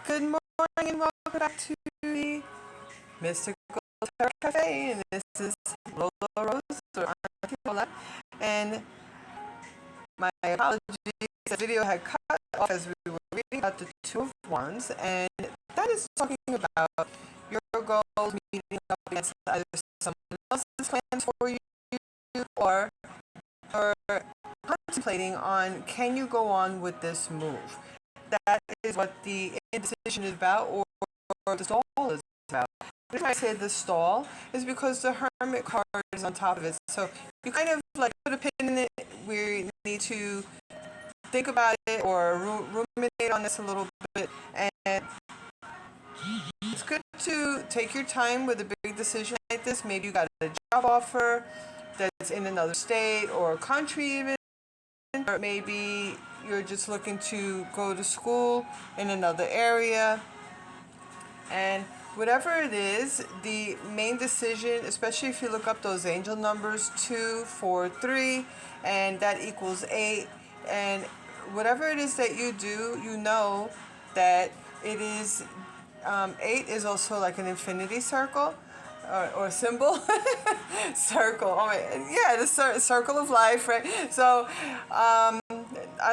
Good morning and welcome back to the Mystical Tarot Cafe. And this is Lola Rose, or Auntie Lola. And my apologies, the video had cut off as we were reading about the Two of Wands. And that is talking about your goals meeting up against either someone else's plans for you or contemplating on, can you go on with this move? That is what the indecision is about, or the stall is about. The reason I say the stall is because the Hermit card is on top of it. So you kind of like put a pin in it. We need to think about it or ruminate on this a little bit. And it's good to take your time with a big decision like this. Maybe you got a job offer that's in another state or country even. Or maybe you're just looking to go to school in another area. And whatever it is, the main decision, especially if you look up those angel numbers 2, 4, 3, and that equals 8. And whatever it is that you do, you know that it is 8 is also like an infinity circle. Or symbol, circle. Oh my, yeah, the circle of life, right? So I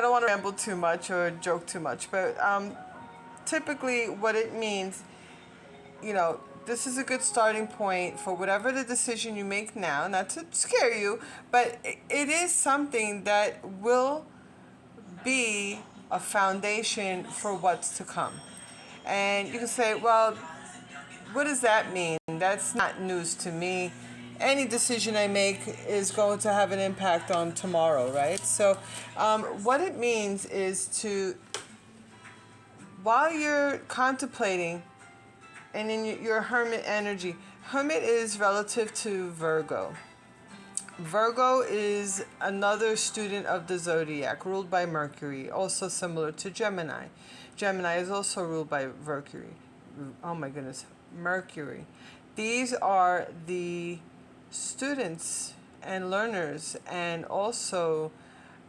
don't want to ramble too much or joke too much, but typically what it means, this is a good starting point for whatever the decision you make now. Not to scare you, but it is something that will be a foundation for what's to come. And you can say, well, what does that mean? That's not news to me. Any decision I make is going to have an impact on tomorrow, right? So what it means is to, while you're contemplating and in your Hermit energy, Hermit is relative to Virgo. Virgo is another student of the zodiac, ruled by Mercury, also similar to Gemini. Gemini is also ruled by Mercury. Oh my goodness. Mercury. These are the students and learners and also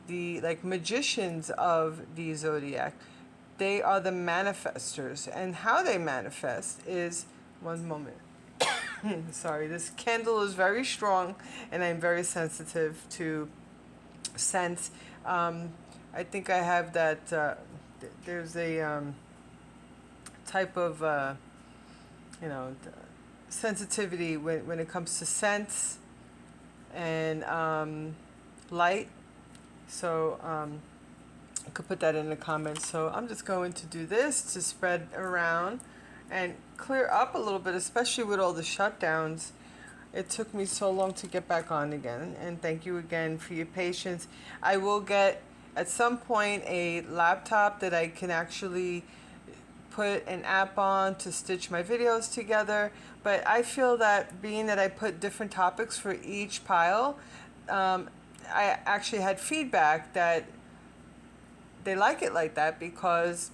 the magicians of the zodiac. They are the manifestors, and how they manifest is, one moment. Sorry, this candle is very strong and I'm very sensitive to scent. I think I have that there's a type of sensitivity when it comes to scents and light. So I could put that in the comments. So I'm just going to do this to spread around and clear up a little bit, especially with all the shutdowns. It took me so long to get back on again. And thank you again for your patience. I will get at some point a laptop that I can actually put an app on to stitch my videos together, but I feel that being that I put different topics for each pile, I actually had feedback that they like it like that because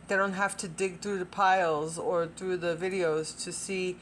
they don't have to dig through the piles or through the videos to see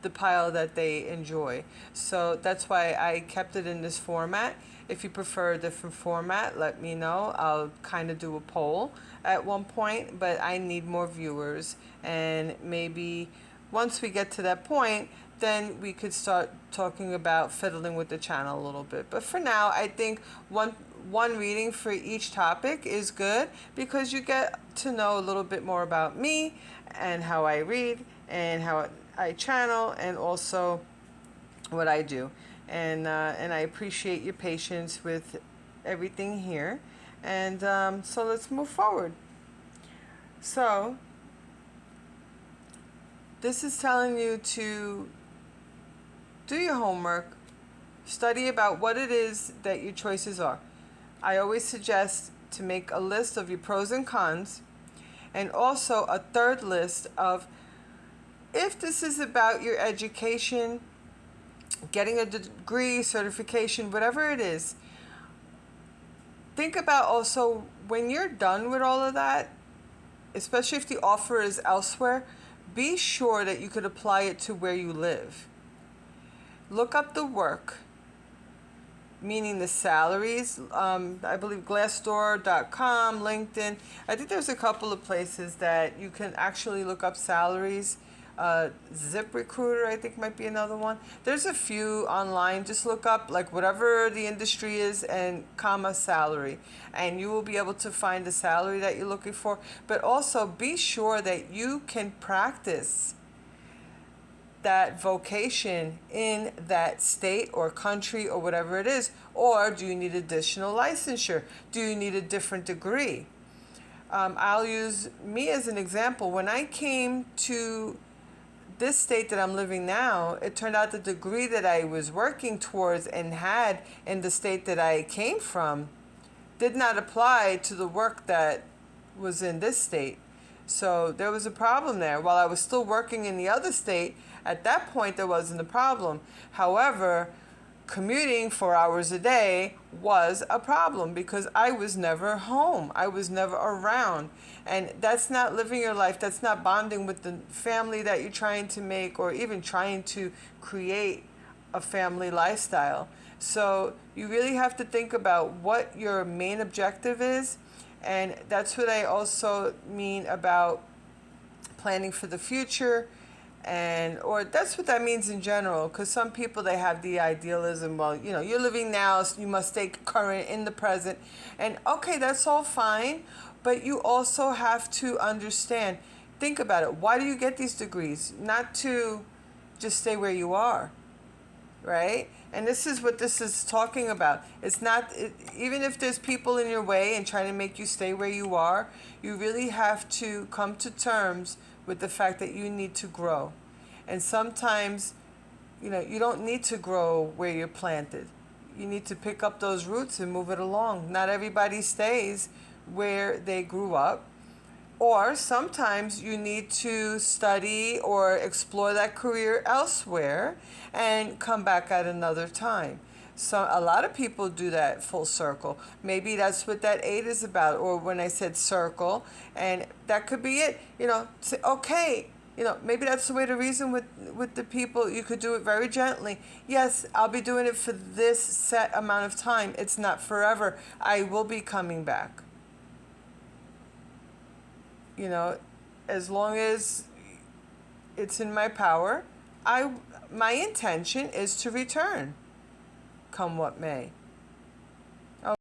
the pile that they enjoy. So that's why I kept it in this format. If you prefer a different format, let me know. I'll kind of do a poll at one point, but I need more viewers. And maybe once we get to that point, then we could start talking about fiddling with the channel a little bit. But for now, I think one reading for each topic is good because you get to know a little bit more about me and how I read and how I channel and also what I do. And I appreciate your patience with everything here. And so let's move forward. So this is telling you to do your homework, study about what it is that your choices are. I always suggest to make a list of your pros and cons, and also a third list of, if this is about your education, getting a degree, certification, whatever it is, think about also when you're done with all of that, especially if the offer is elsewhere, be sure that you could apply it to where you live. Look up the work. meaning the salaries. I believe Glassdoor.com, LinkedIn. I think there's a couple of places that you can actually look up salaries. ZipRecruiter, I think, might be another one. There's a few online. Just look up like whatever the industry is and comma salary, and you will be able to find the salary that you're looking for. But also be sure that you can practice that vocation in that state or country or whatever it is. Or do you need additional licensure? Do you need a different degree? I'll use me as an example. When I came to this state that I'm living now, it turned out the degree that I was working towards and had in the state that I came from did not apply to the work that was in this state. So there was a problem there. While I was still working in the other state, at that point there wasn't a problem. However, commuting 4 hours a day was a problem because I was never home. I was never around. And that's not living your life. That's not bonding with the family that you're trying to make or even trying to create a family lifestyle. So you really have to think about what your main objective is. And that's what I also mean about planning for the future. And or that's what that means in general, because some people, they have the idealism, well, you're living now, so you must stay current in the present. And okay, that's all fine, but you also have to understand, think about it, why do you get these degrees? Not to just stay where you are, right? And this is what this is talking about. It's not, even if there's people in your way and trying to make you stay where you are, you really have to come to terms with the fact that you need to grow. And sometimes, you don't need to grow where you're planted. You need to pick up those roots and move it along. Not everybody stays where they grew up. Or sometimes you need to study or explore that career elsewhere and come back at another time. So a lot of people do that full circle. Maybe that's what that 8 is about, or when I said circle, and that could be it. Say, okay, maybe that's the way to reason with the people. You could do it very gently. Yes, I'll be doing it for this set amount of time. It's not forever. I will be coming back. As long as it's in my power, my intention is to return, come what may.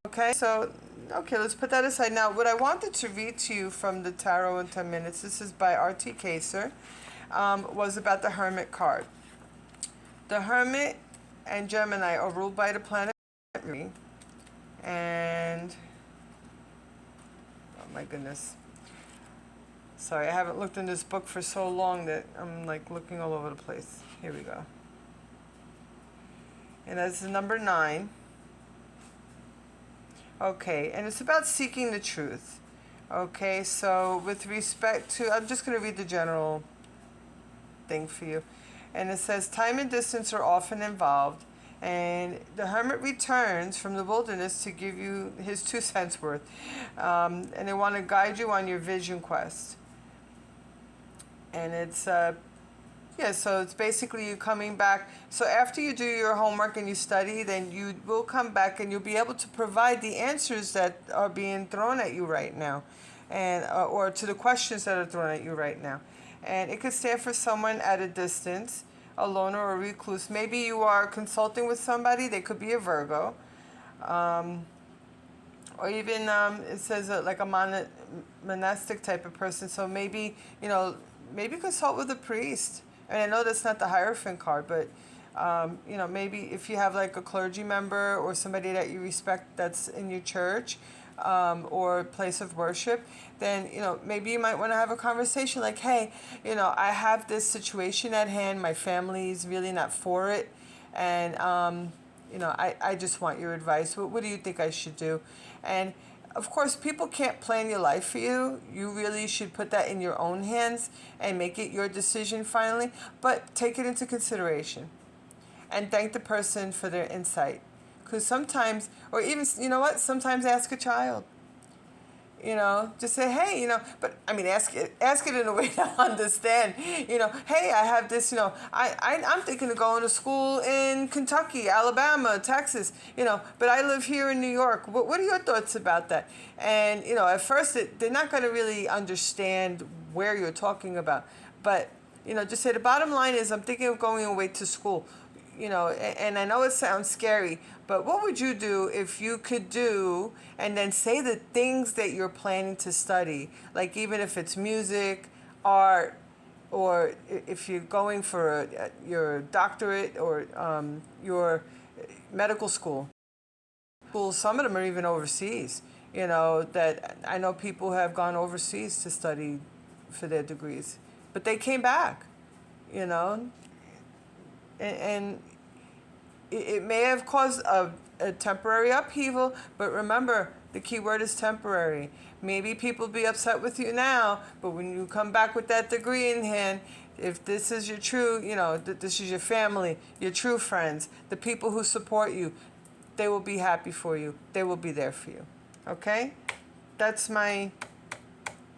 Okay, let's put that aside. Now, what I wanted to read to you from the Tarot in 10 Minutes, this is by R.T. Kaser, was about the Hermit card. The Hermit and Gemini are ruled by the planet Mercury, and, oh my goodness. Sorry, I haven't looked in this book for so long that I'm like looking all over the place. Here we go. And that's the number 9. Okay, and it's about seeking the truth. Okay, so with respect to, I'm just going to read the general thing for you. And it says, time and distance are often involved, and the hermit returns from the wilderness to give you his 2 cents worth. And they want to guide you on your vision quest. And it's, so it's basically you coming back. So after you do your homework and you study, then you will come back and you'll be able to provide the answers that are being thrown at you right now, and or to the questions that are thrown at you right now. And it could stand for someone at a distance, a loner or a recluse. Maybe you are consulting with somebody. They could be a Virgo. Or even, it says like a monastic type of person. So maybe, maybe consult with a priest. And I know that's not the Hierophant card, but, maybe if you have like a clergy member or somebody that you respect that's in your church or place of worship, then, maybe you might want to have a conversation like, hey, I have this situation at hand. My family's really not for it. And, I just want your advice. What do you think I should do? And of course, people can't plan your life for you. You really should put that in your own hands and make it your decision finally. But take it into consideration and thank the person for their insight. Because sometimes, or even, sometimes ask a child. Just say, hey, but I mean, ask it in a way to understand, hey, I have this, I'm thinking of going to school in Kentucky, Alabama, Texas, but I live here in New York. What are your thoughts about that? And, at first they're not going to really understand where you're talking about, but, just say the bottom line is I'm thinking of going away to school. And I know it sounds scary, but what would you do if you could do and then say the things that you're planning to study, like even if it's music, art, or if you're going for your doctorate or your medical school. Some of them are even overseas. That I know people have gone overseas to study for their degrees, but they came back. You know, and it may have caused a temporary upheaval, but remember, the key word is temporary. Maybe people be upset with you now, but when you come back with that degree in hand, if this is your true, this is your family, your true friends, the people who support you, they will be happy for you. They will be there for you. Okay? That's my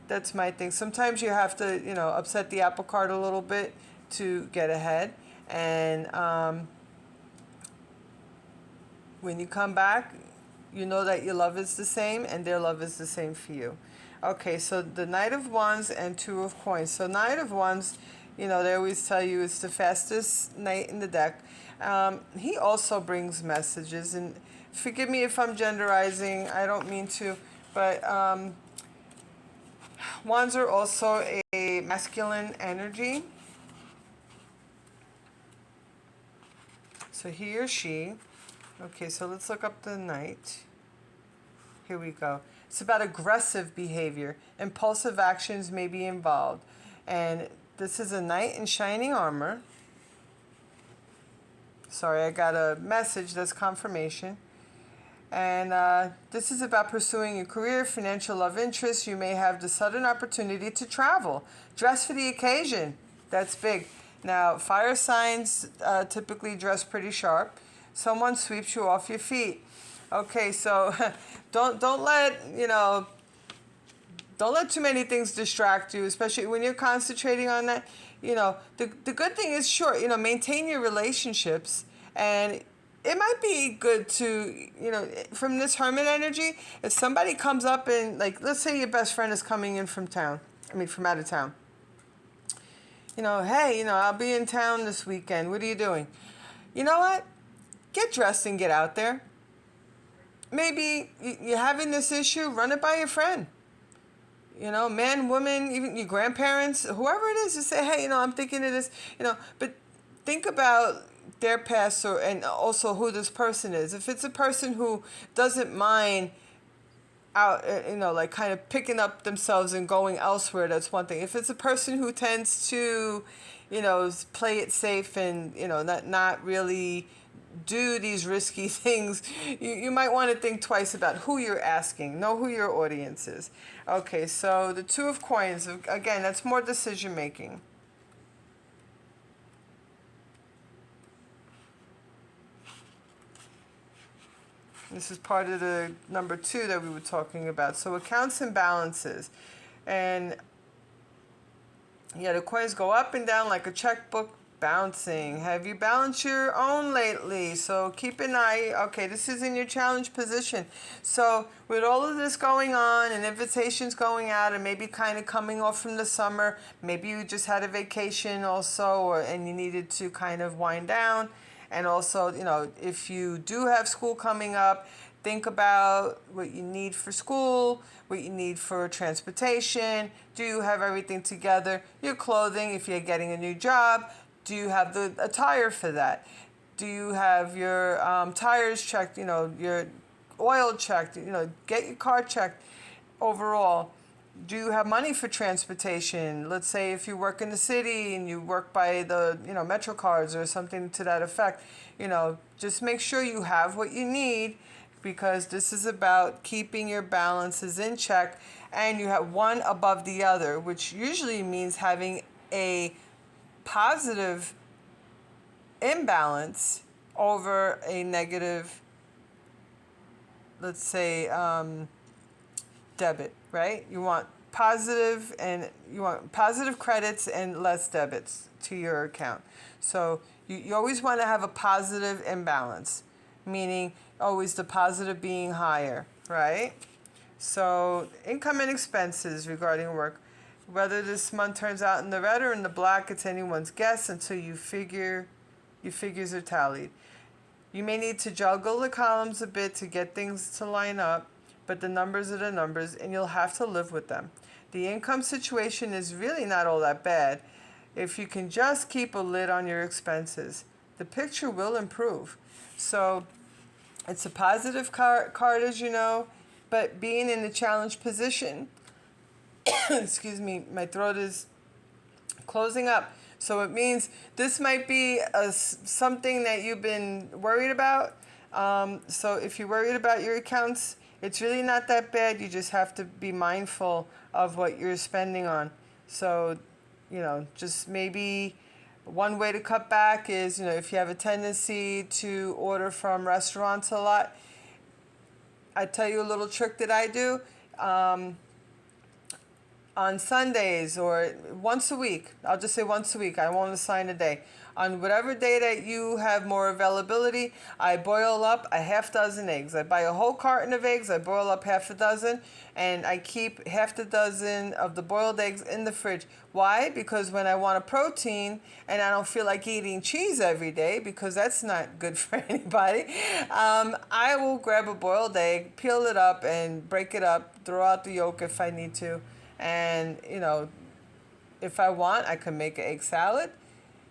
thing. Sometimes you have to, upset the apple cart a little bit to get ahead. And when you come back, you know that your love is the same and their love is the same for you. Okay, so the Knight of Wands and Two of Coins. So Knight of Wands, they always tell you it's the fastest knight in the deck. He also brings messages, and forgive me if I'm genderizing, I don't mean to, but Wands are also a masculine energy. So he or she. Okay, so let's look up the Knight. Here we go. It's about aggressive behavior. Impulsive actions may be involved. And this is a knight in shining armor. Sorry, I got a message. That's confirmation. And this is about pursuing your career, financial love interests. You may have the sudden opportunity to travel. Dress for the occasion. That's big. Now, fire signs typically dress pretty sharp. Someone sweeps you off your feet. Okay, so don't let don't let too many things distract you, especially when you're concentrating on that. The good thing is, sure, maintain your relationships, and it might be good to, from this Hermit energy, if somebody comes up and, like, let's say your best friend is coming in from out of town. Hey, I'll be in town this weekend. What are you doing? You know what? Get dressed and get out there. Maybe you're having this issue, run it by your friend. Man, woman, even your grandparents, whoever it is, just say, hey, I'm thinking of this, but think about their past and also who this person is. If it's a person who doesn't mind out, like kind of picking up themselves and going elsewhere, that's one thing. If it's a person who tends to, play it safe and, not really do these risky things, you might want to think twice about who you're asking. Know who your audience is. Okay, so the Two of Coins, again, that's more decision making. This is part of the number 2 that we were talking about. So accounts and balances. And yeah, the coins go up and down like a checkbook bouncing. Have you balanced your own lately? So keep an eye. Okay, this is in your challenge position. So with all of this going on and invitations going out and maybe kind of coming off from the summer, maybe you just had a vacation also, and you needed to kind of wind down. And also, if you do have school coming up, think about what you need for school, what you need for transportation. Do you have everything together? Your clothing, if you're getting a new job, do you have the attire for that? Do you have your tires checked, your oil checked, get your car checked overall? Do you have money for transportation? Let's say if you work in the city and you work by the, Metro cards or something to that effect, just make sure you have what you need, because this is about keeping your balances in check, and you have one above the other, which usually means having a positive imbalance over a negative, let's say, debit. right? You want positive credits and less debits to your account. So you always want to have a positive imbalance, meaning always the positive being higher, right? So income and expenses regarding work. Whether this month turns out in the red or in the black, it's anyone's guess until your figures are tallied. You may need to juggle the columns a bit to get things to line up, but the numbers are the numbers and you'll have to live with them. The income situation is really not all that bad if you can just keep a lid on your expenses. The picture will improve. So it's a positive card, as you know, but being in a challenged position, excuse me, my throat is closing up. So it means this might be something that you've been worried about. So if you're worried about your accounts, it's really not that bad. You just have to be mindful of what you're spending on. So, just maybe one way to cut back is, if you have a tendency to order from restaurants a lot, I tell you a little trick that I do. On Sundays or once a week, I'll just say once a week, I won't assign a day. On whatever day that you have more availability, I boil up a half dozen eggs. I buy a whole carton of eggs, I boil up half a dozen, and I keep half the dozen of the boiled eggs in the fridge. Why? Because when I want a protein and I don't feel like eating cheese every day, because that's not good for anybody, I will grab a boiled egg, peel it up and break it up, throw out the yolk if I need to. And, if I want, I can make an egg salad.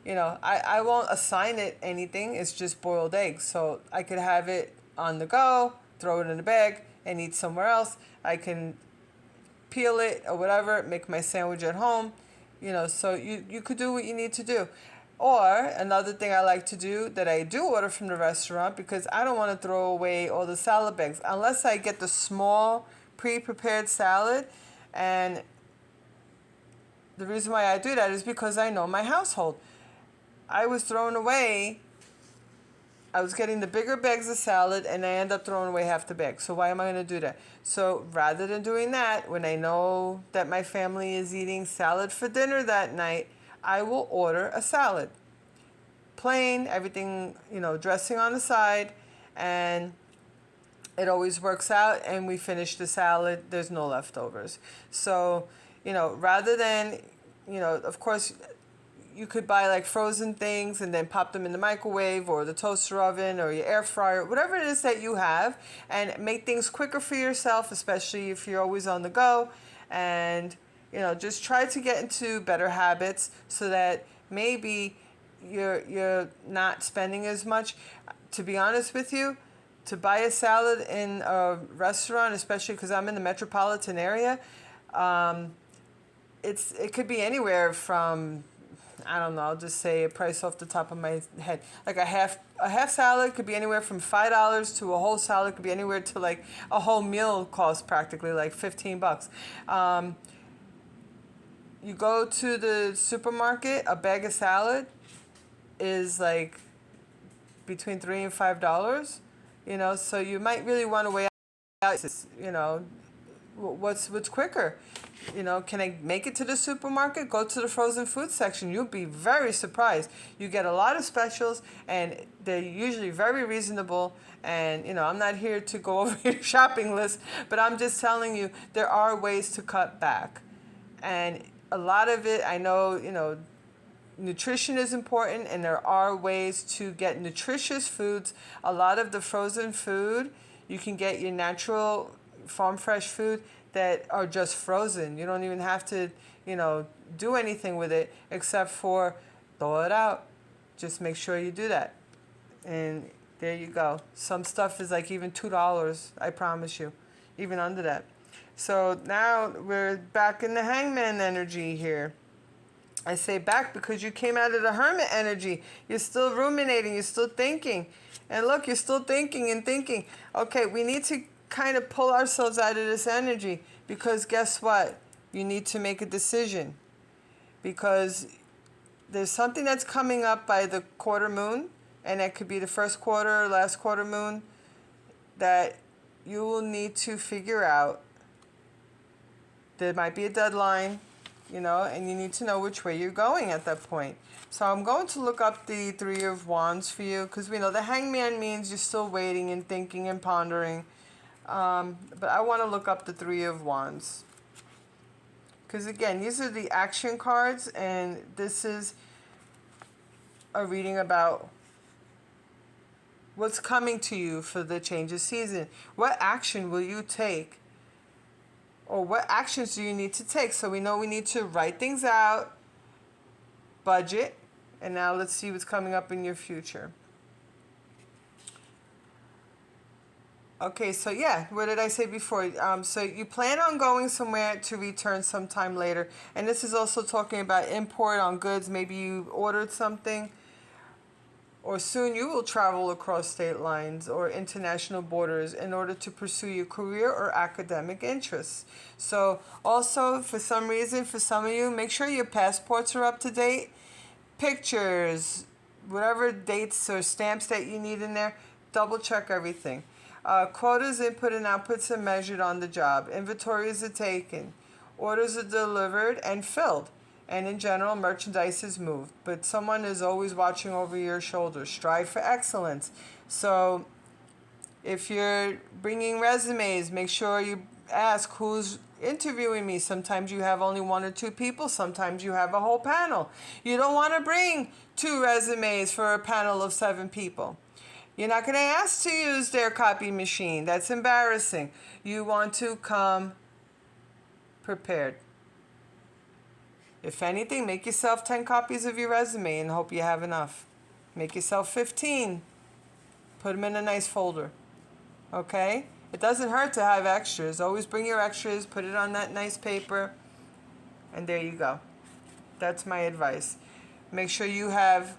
I won't assign it anything. It's just boiled eggs. So I could have it on the go, throw it in a bag, and eat somewhere else. I can peel it or whatever, make my sandwich at home. So you could do what you need to do. Or another thing I like to do that I do order from the restaurant, because I don't want to throw away all the salad bags. Unless I get the small pre-prepared salad. And the reason why I do that is because I know my household. I was getting the bigger bags of salad and I end up throwing away half the bag. So why am I going to do that? So rather than doing that, when I know that my family is eating salad for dinner that night, I will order a salad. Plain, everything, dressing on the side, and it always works out, and we finish the salad. There's no leftovers. So, rather than, of course, you could buy like frozen things and then pop them in the microwave or the toaster oven or your air fryer, whatever it is that you have, and make things quicker for yourself, especially if you're always on the go. And, just try to get into better habits so that maybe you're not spending as much. To be honest with you, to buy a salad in a restaurant, especially because I'm in the metropolitan area, it could be anywhere from, I don't know, I'll just say a price off the top of my head. Like a half salad could be anywhere from $5 to a whole salad could be anywhere to like a whole meal costs practically like $15. You go to the supermarket, a bag of salad is like between $3 and $5. So you might really want to weigh out, what's quicker. Can I make it to the supermarket? Go to the frozen food section. You'll be very surprised. You get a lot of specials, and they're usually very reasonable. And, I'm not here to go over your shopping list, but I'm just telling you there are ways to cut back. And a lot of it, I know, nutrition is important, and there are ways to get nutritious foods. A lot of the frozen food, you can get your natural farm fresh food that are just frozen. You don't even have to, do anything with it except for throw it out. Just make sure you do that. And there you go. Some stuff is like even $2, I promise you, even under that. So now we're back in the hangman energy here. I say back because you came out of the hermit energy. You're still ruminating. You're still thinking. And look, you're still thinking and thinking. Okay, we need to kind of pull ourselves out of this energy, because guess what? You need to make a decision, because there's something that's coming up by the quarter moon, and that could be the first quarter or last quarter moon, that you will need to figure out There might be a deadline, and you need to know which way you're going at that point. So I'm going to look up the Three of Wands for you, because we know the Hangman means you're still waiting and thinking and pondering. But I want to look up the Three of Wands. Because again, these are the action cards, and this is a reading about what's coming to you for the change of season. What action will you take? Or what actions do you need to take? So we know we need to write things out, budget, and now let's see what's coming up in your future. Okay, so yeah, what did I say before? So you plan on going somewhere to return sometime later. And this is also talking about import on goods. Maybe you ordered something. Or soon you will travel across state lines or international borders in order to pursue your career or academic interests. So also, for some reason, for some of you, make sure your passports are up to date. Pictures, whatever dates or stamps that you need in there, double check everything. Quotas, input and outputs are measured on the job. Inventories are taken. Orders are delivered and filled. And in general, merchandise is moved. But someone is always watching over your shoulder. Strive for excellence. So if you're bringing resumes, make sure you ask who's interviewing me. Sometimes you have only 1 or 2 people. Sometimes you have a whole panel. You don't want to bring 2 resumes for a panel of 7 people. You're not going to ask to use their copy machine. That's embarrassing. You want to come prepared. If anything, make yourself 10 copies of your resume and hope you have enough. Make yourself 15. Put them in a nice folder. Okay? It doesn't hurt to have extras. Always bring your extras, put it on that nice paper, and there you go. That's my advice. Make sure you have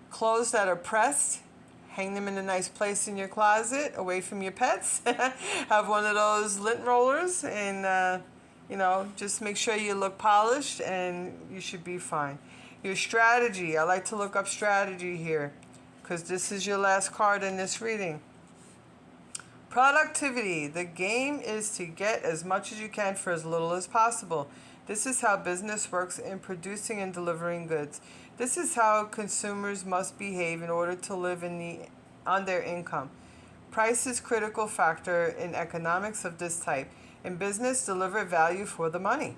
clothes that are pressed. Hang them in a nice place in your closet, away from your pets. Have one of those lint rollers, and just make sure you look polished, and you should be fine. Your strategy. I like to look up strategy here, because this is your last card in this reading. Productivity. The game is to get as much as you can for as little as possible. This is how business works in producing and delivering goods. This is how consumers must behave in order to live on their income. Price is a critical factor in economics of this type. In business, deliver value for the money.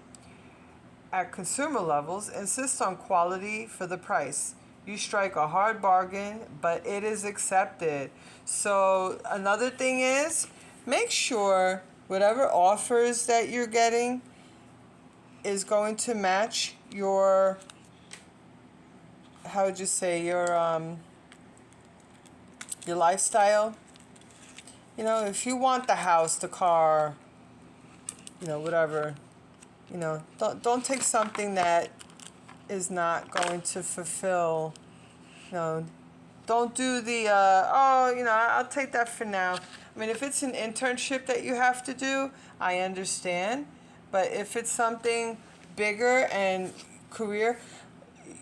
At consumer levels, insist on quality for the price. You strike a hard bargain, but it is accepted. So another thing is, make sure whatever offers that you're getting is going to match your, how would you say, your lifestyle. If you want the house, the car, whatever, don't take something that is not going to fulfill, don't do the, I'll take that for now. I mean, if it's an internship that you have to do, I understand. But if it's something bigger and career,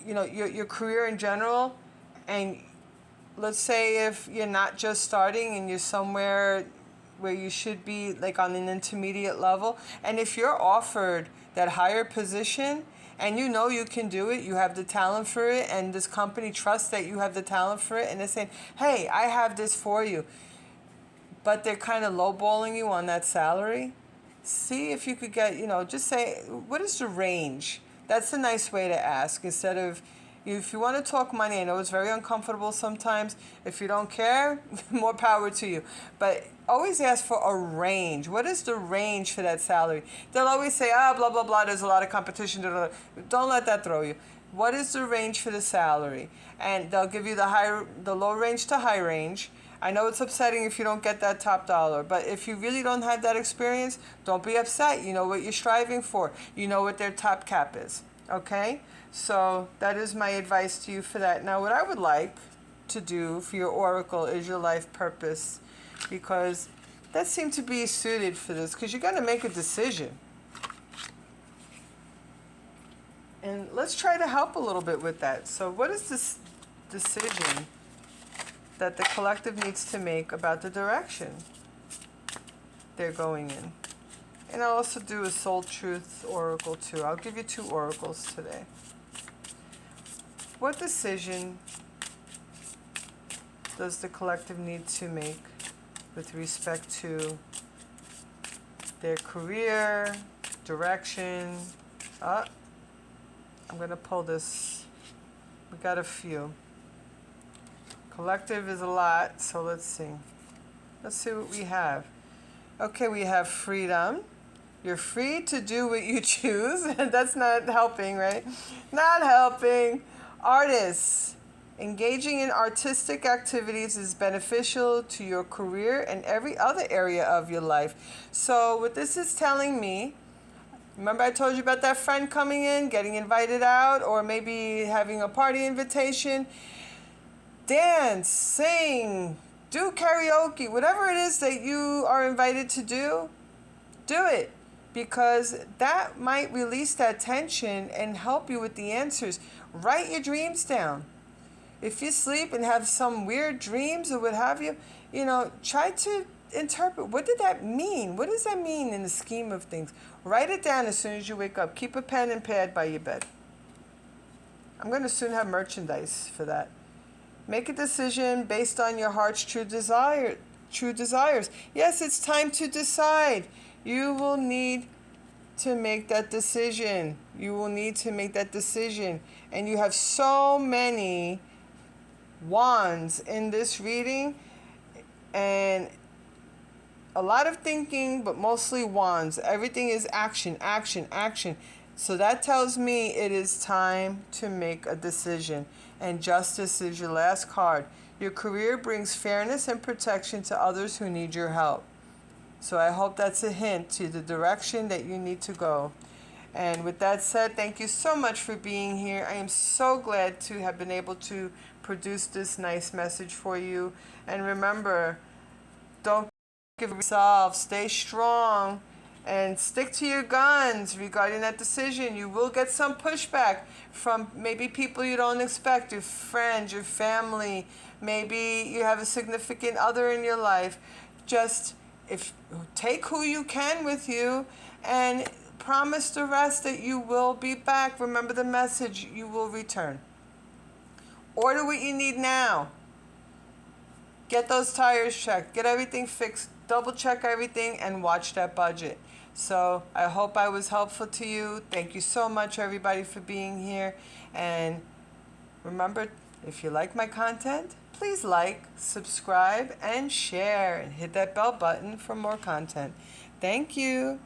your career in general, and let's say if you're not just starting and you're somewhere where you should be, like on an intermediate level, and if you're offered that higher position and you can do it, you have the talent for it, and this company trusts that you have the talent for it, and they're saying, hey, I have this for you, but they're kind of lowballing you on that salary, see if you could get, just say, what is the range? That's a nice way to ask, instead of, if you want to talk money, I know it's very uncomfortable sometimes. If you don't care, more power to you. But always ask for a range. What is the range for that salary? They'll always say, blah, blah, blah, there's a lot of competition. Don't let that throw you. What is the range for the salary? And they'll give you the low range to high range. I know it's upsetting if you don't get that top dollar, but if you really don't have that experience, don't be upset. You know what you're striving for. You know what their top cap is. Okay? So that is my advice to you for that. Now, what I would like to do for your oracle is your life purpose, because that seemed to be suited for this, because you're going to make a decision. And let's try to help a little bit with that. So what is this decision that the collective needs to make about the direction they're going in? And I'll also do a Soul Truth Oracle too. I'll give you 2 oracles today. What decision does the collective need to make with respect to their career, direction? I'm going to pull this. We got a few. Collective is a lot, so let's see. Let's see what we have. Okay, we have freedom. You're free to do what you choose. That's not helping, right? Not helping. Artists. Engaging in artistic activities is beneficial to your career and every other area of your life. So what this is telling me, remember I told you about that friend coming in, getting invited out, or maybe having a party invitation? Dance, sing, do karaoke, whatever it is that you are invited to do it. Because that might release that tension and help you with the answers. Write your dreams down. If you sleep and have some weird dreams or what have you, try to interpret, what did that mean? What does that mean in the scheme of things? Write it down as soon as you wake up. Keep a pen and pad by your bed. I'm going to soon have merchandise for that. Make a decision based on your heart's true desires. Yes, it's time to decide. You will need to make that decision. You will need to make that decision. And you have so many wands in this reading, and a lot of thinking, but mostly wands. Everything is action, action, action. So that tells me it is time to make a decision. And justice is your last card. Your career brings fairness and protection to others who need your help. So I hope that's a hint to the direction that you need to go. And with that said, thank you so much for being here. I am so glad to have been able to produce this nice message for you. And remember, don't give up resolve. Stay strong and stick to your guns regarding that decision. You will get some pushback from maybe people you don't expect, your friends, your family. Maybe you have a significant other in your life. Just take who you can with you and promise the rest that you will be back. Remember the message, you will return. Order what you need now. Get those tires checked. Get everything fixed. Double check everything and watch that budget. So I hope I was helpful to you. Thank you so much, everybody, for being here. And remember, if you like my content, please like, subscribe, and share. And hit that bell button for more content. Thank you.